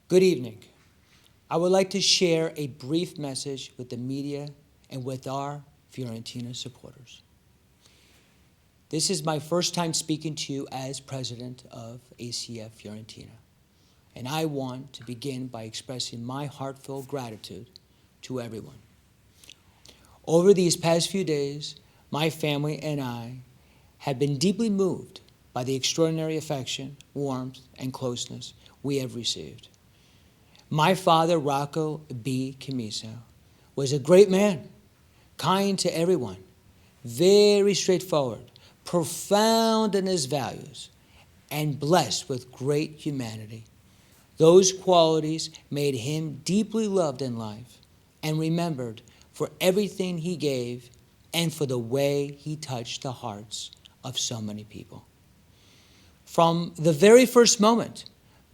Good evening. I would like to share a brief message with the media and with our Fiorentina supporters. This is my first time speaking to you as president of Acf Fiorentina, and I want to begin by expressing my heartfelt gratitude to everyone. Over these past few days, my family and I have been deeply moved by the extraordinary affection, warmth, and closeness we have received. My father, Rocco B. Commisso, was a great man, kind to everyone, very straightforward, profound in his values, and blessed with great humanity. Those qualities made him deeply loved in life and remembered for everything he gave and for the way he touched the hearts of so many people. From the very first moment,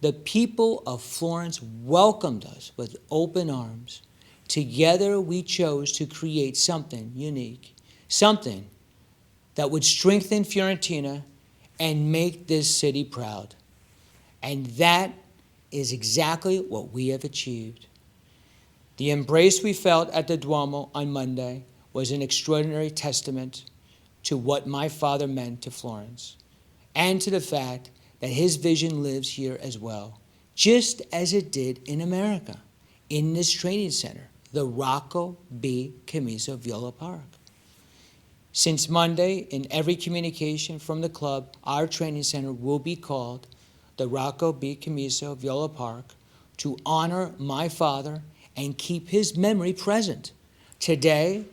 the people of Florence welcomed us with open arms. Together, we chose to create something unique, something that would strengthen Fiorentina and make this city proud. And that is exactly what we have achieved. The embrace we felt at the Duomo on Monday was an extraordinary testament to what my father meant to Florence and to the fact that his vision lives here as well, just as it did in America, in this training center, the Rocco B. Commisso Viola Park. Since Monday, in every communication from the club, our training center will be called the Rocco B. Commisso Viola Park to honor my father and keep his memory present today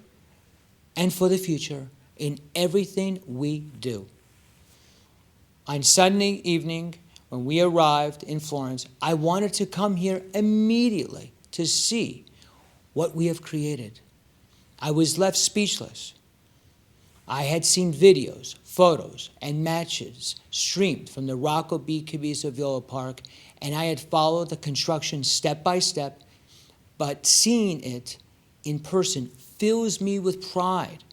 and for the future in everything we do. On Sunday evening, when we arrived in Florence, I wanted to come here immediately to see what we have created. I was left speechless. I had seen videos, photos, and matches streamed from the Rocco B. Commisso Viola Park, and I had followed the construction step by step, but seeing it in person fills me with pride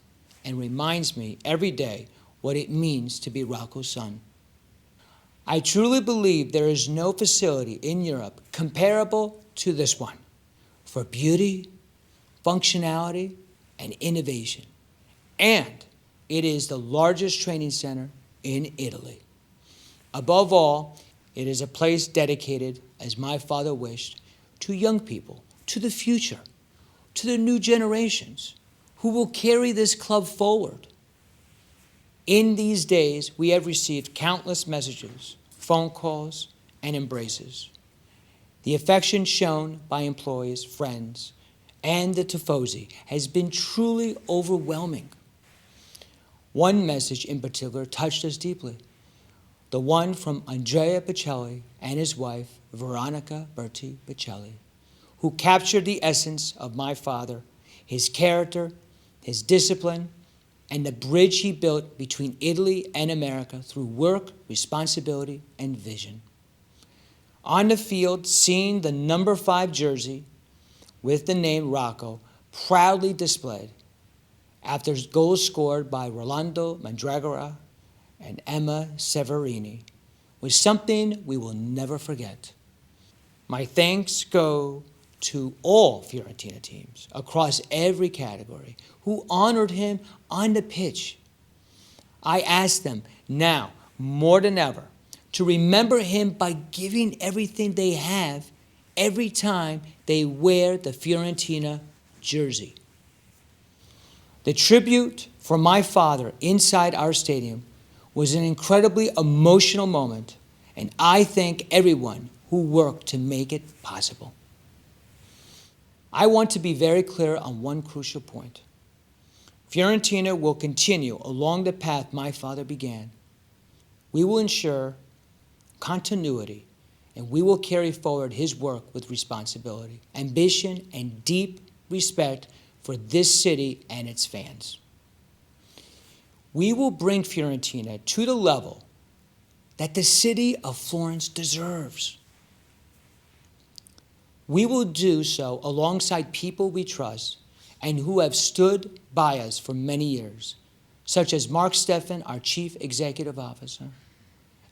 and reminds me every day what it means to be Rocco's son. I truly believe there is no facility in Europe comparable to this one for beauty, functionality, and innovation. And it is the largest training center in Italy. Above all, it is a place dedicated, as my father wished, to young people, to the future, to the new generations who will carry this club forward. In these days, we have received countless messages, phone calls, and embraces. The affection shown by employees, friends, and the tifosi has been truly overwhelming. One message in particular touched us deeply, the one from Andrea Bocelli and his wife, Veronica Berti Bocelli, who captured the essence of my father, his character, his discipline, and the bridge he built between Italy and America through work, responsibility, and vision. On the field, seeing the number 5 jersey with the name Rocco proudly displayed after goals scored by Rolando Mandragora and Emma Severini was something we will never forget. My thanks go to all Fiorentina teams across every category who honored him on the pitch. I ask them now, more than ever, to remember him by giving everything they have every time they wear the Fiorentina jersey. The tribute from my father inside our stadium was an incredibly emotional moment, and I thank everyone who worked to make it possible. I want to be very clear on one crucial point. Fiorentina will continue along the path my father began. We will ensure continuity, and we will carry forward his work with responsibility, ambition, and deep respect for this city and its fans. We will bring Fiorentina to the level that the city of Florence deserves. We will do so alongside people we trust and who have stood by us for many years, such as Mark Steffen, our Chief Executive Officer,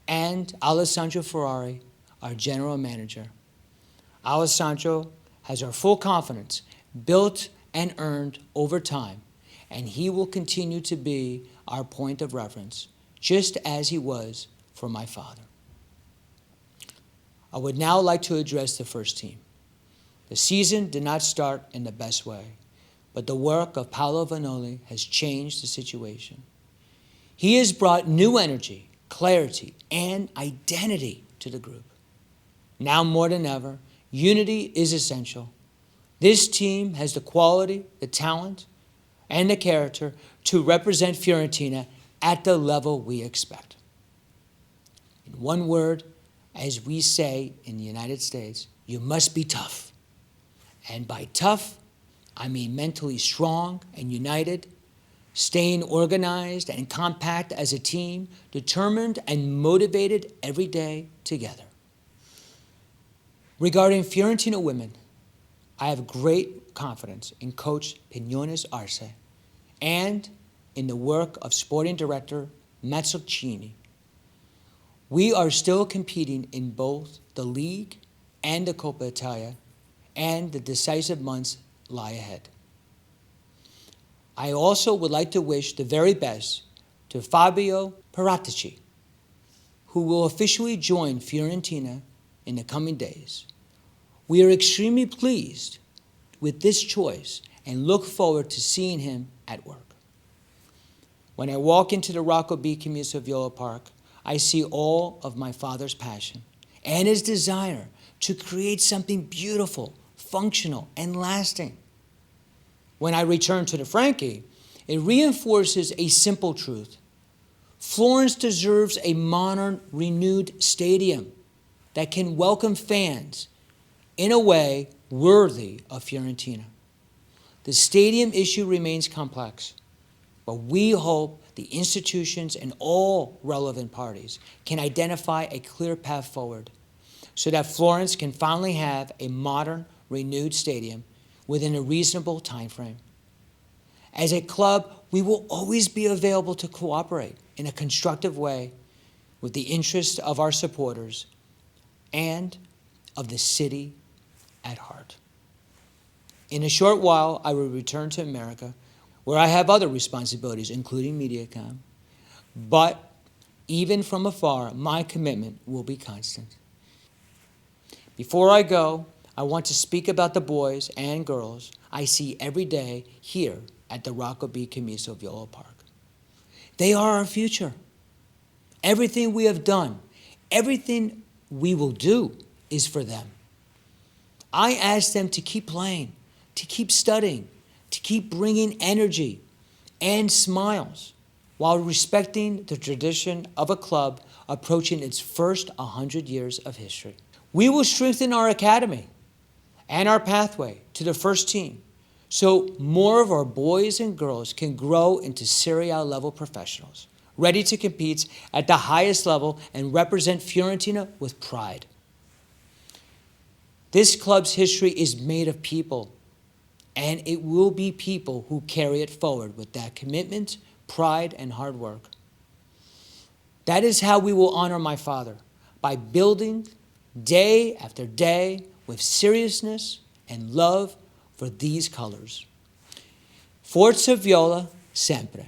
and Alessandro Ferrari, our General Manager. Alessandro has our full confidence, built and earned over time, and he will continue to be our point of reference, just as he was for my father. I would now like to address the first team. The season did not start in the best way, but the work of Paolo Vanoli has changed the situation. He has brought new energy, clarity, and identity to the group. Now more than ever, unity is essential. This team has the quality, the talent, and the character to represent Fiorentina at the level we expect. In one word, as we say in the United States, you must be tough. And by tough, I mean mentally strong and united, staying organized and compact as a team, determined and motivated every day together. Regarding Fiorentina women, I have great confidence in Coach Pignones Arce and in the work of Sporting Director Mazzuccini. We are still competing in both the league and the Coppa Italia, and the decisive months lie ahead. I also would like to wish the very best to Fabio Paratici, who will officially join Fiorentina in the coming days. We are extremely pleased with this choice and look forward to seeing him at work. When I walk into the Rocco B. Commisso Viola Park, I see all of my father's passion and his desire to create something beautiful, functional, and lasting. When I return to the Franchi, it reinforces a simple truth. Florence deserves a modern, renewed stadium that can welcome fans in a way worthy of Fiorentina. The stadium issue remains complex, but we hope the institutions and all relevant parties can identify a clear path forward so that Florence can finally have a modern, renewed stadium within a reasonable time frame. As a club, we will always be available to cooperate in a constructive way with the interests of our supporters and of the city at heart. In a short while, I will return to America, where I have other responsibilities, including MediaCom. But even from afar, my commitment will be constant. Before I go, I want to speak about the boys and girls I see every day here at the Rocco B. Commisso Viola Park. They are our future. Everything we have done, everything we will do is for them. I ask them to keep playing, to keep studying, to keep bringing energy and smiles while respecting the tradition of a club approaching its first 100 years of history. We will strengthen our academy and our pathway to the first team so more of our boys and girls can grow into Serie A level professionals, ready to compete at the highest level and represent Fiorentina with pride. This club's history is made of people, and it will be people who carry it forward with that commitment, pride, and hard work. That is how we will honor my father, by building day after day with seriousness and love for these colors. Forza Viola sempre.